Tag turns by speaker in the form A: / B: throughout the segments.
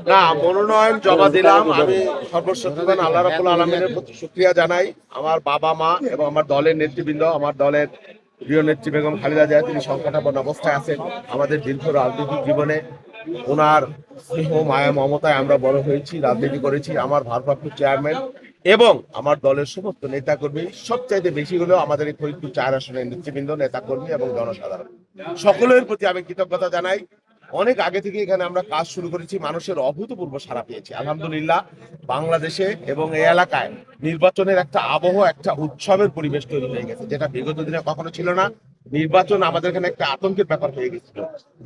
A: না, মনোনয়ন জমা দিলাম। আমি সর্বশক্তিমান আল্লাহ রাব্বুল আলামিনের প্রতি শুকরিয়া জানাই। আমার বাবা মা এবং আমার দলের নেতৃবৃন্দ, আমার দলের প্রিয় নেত্রী বেগম খালেদা জিয়া, তিনি সংকটাপন্ন অবস্থায় আছেন। আমাদের দীর্ঘ রাজনৈতিক জীবনে ওনার স্নেহ মায়া মমতায় আমরা বড় হয়েছি, রাজনীতি করেছি। আমার ভারপ্রাপ্ত চেয়ারম্যান এবং আমার দলের সমস্ত নেতাকর্মী, সবচাইতে বেশি হলেও আমাদের এই ফরিদপুর 4 আসনের নেতৃবৃন্দ, নেতাকর্মী এবং জনসাধারণ সকলের প্রতি আমি কৃতজ্ঞতা জানাই। অনেক আগে থেকে এখানে আমরা কাজ শুরু করেছি, মানুষের অভূতপূর্ব সাড়া পেয়েছি আলহামদুলিল্লাহ। বাংলাদেশে এবং এই এলাকায় নির্বাচনের একটা আবহ, একটা উৎসবের পরিবেশ তৈরি হয়ে গেছে, যেটা বিগত দিনে কখনো ছিল না। নির্বাচন আমাদের এখানে একটা আতঙ্কের ব্যাপার হয়ে গেছিল।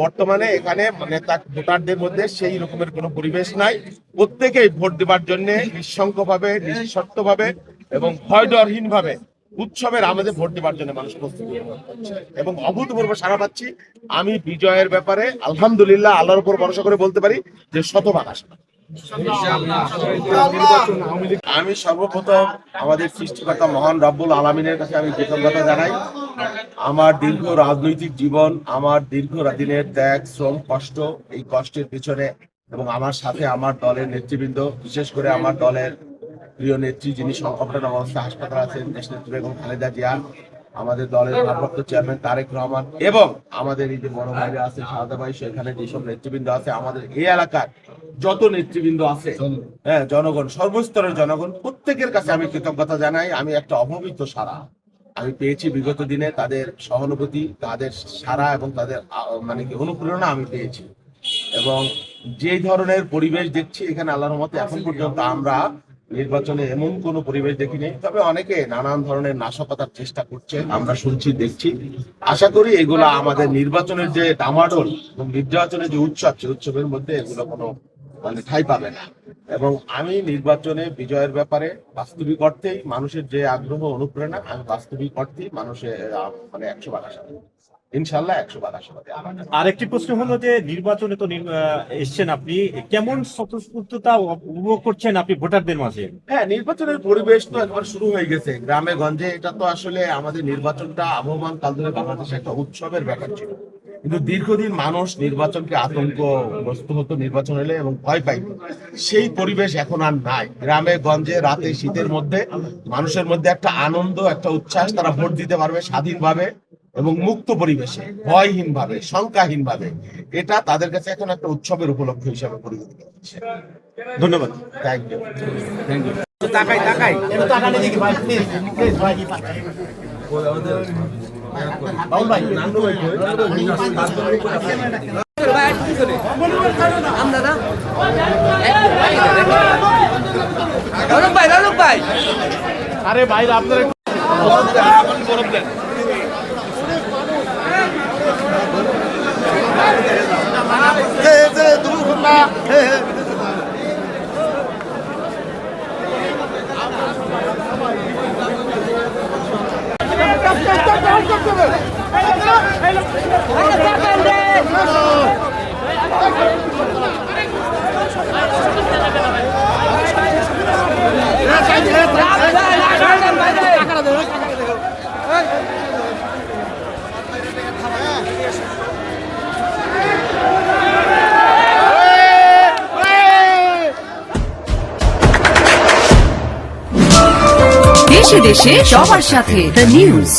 A: বর্তমানে এখানে নেতা ভোটারদের মধ্যে সেই রকমের কোনো পরিবেশ নাই। প্রত্যেকেই ভোট দেবার জন্য নিঃশঙ্কভাবে, নিঃশর্তভাবে এবং ভয় ডরহীন ভাবে উৎসবের আমাদের ভোট দেওয়ার জন্য মানুষ প্রস্তুতি এবং অভূতপূর্ব সাড়া পাচ্ছি। আমি বিজয়ের ব্যাপারে আলহামদুলিল্লাহ আল্লাহর উপর ভরসা করে বলতে পারি যে শতভাগ আশা। আমি সর্বপ্রথম আমাদের সৃষ্টিকর্তা মহান রব্বুল আলামিনের কাছে আমি কৃতজ্ঞতা জানাই। আমার দীর্ঘ রাজনৈতিক জীবন, আমার দীর্ঘ দিনের ত্যাগ, শ্রম, কষ্ট, এই কষ্টের পিছনে এবং আমার সাথে আমার দলের নেতৃবৃন্দ, বিশেষ করে আমার দলের প্রিয় নেত্রী যিনি সংকটাপন্ন অবস্থায় হাসপাতালে আছেন, দেশনেত্রী বেগম খালেদা জিয়া, আমাদের দলের ভারপ্রাপ্ত চেয়ারম্যান তারেক রহমান এবং আমাদের এই যে বড় ভাইরা আছে শাহাদা ভাই, সেখানে যেসব নেতৃবৃন্দ আছে, আমাদের এই এলাকার যত নেতৃবৃন্দ আছে, হ্যাঁ, জনগণ, সর্বস্তরের জনগণ, প্রত্যেকের কাছে আমি কৃতজ্ঞতা জানাই। আমি একটা অভাবিত সাড়া আমি পেয়েছি বিগত দিনে, তাদের সহানুভূতি, তাদের সাড়া এবং তাদের মানে কি অনুপ্রেরণা আমি পেয়েছি। এবং যে ধরনের পরিবেশ দেখছি এখানে আল্লাহর রহমতে এখন পর্যন্ত আমরা নির্বাচনে এমন কোনো পরিবেশ দেখিনি। তবে অনেকে নানান ধরনের নাশকতার চেষ্টা করছে, আমরা শুনছি, দেখছি। আশা করি এগুলা আমাদের নির্বাচনের যে ডামাডোল এবং নির্বাচনের যে উৎসব, সে উৎসবের মধ্যে এগুলো কোনো মানে ঠাঁই পাবে না। এবং আমি নির্বাচনে বিজয়ের ব্যাপারে বাস্তবিক অর্থেই মানুষের যে আগ্রহ, অনুপ্রেরণা, আমি বাস্তবিক অর্থেই মানুষের মানে 100 ভাগ আশা করি, ইনশাল্লাহ 100 ভাগ আশাবাদী।
B: আরেকটি প্রশ্ন হলো যে নির্বাচনে তো এসছেন আপনি, কেমন স্বতঃস্ফূর্ততা উপভোগ করছেন আপনি ভোটারদের মাঝে?
A: হ্যাঁ, নির্বাচনের পরিবেশ তো একবার শুরু হয়ে গেছে গ্রামে গঞ্জে। এটা তো আসলে আমাদের নির্বাচনটা আবহমান কাল ধরে বাংলাদেশে একটা উৎসবের ব্যাপার ছিল, কিন্তু দীর্ঘদিন মানুষ নির্বাচনকে আতঙ্কগ্রস্ত হতো নির্বাচন হলে এবং ভয় পাইত। সেই পরিবেশ এখন আর নাই। গ্রামে গঞ্জে রাতে শীতের মধ্যে মানুষের মধ্যে একটা আনন্দ, একটা উচ্ছ্বাস, তারা ভোট দিতে পারবে স্বাধীনভাবে এবং মুক্ত পরিবেশে, ভয়হীন ভাবে, শঙ্কাহীন ভাবে। এটা তাদের কাছে এখন একটা উৎসবের উপলক্ষ হিসাবে পরিগণিত হচ্ছে।
B: ধন্যবাদ।
A: Thank you.
C: আরে ভাই আপনার
D: দেশে দেশে সবার সাথে দ্য নিউজ।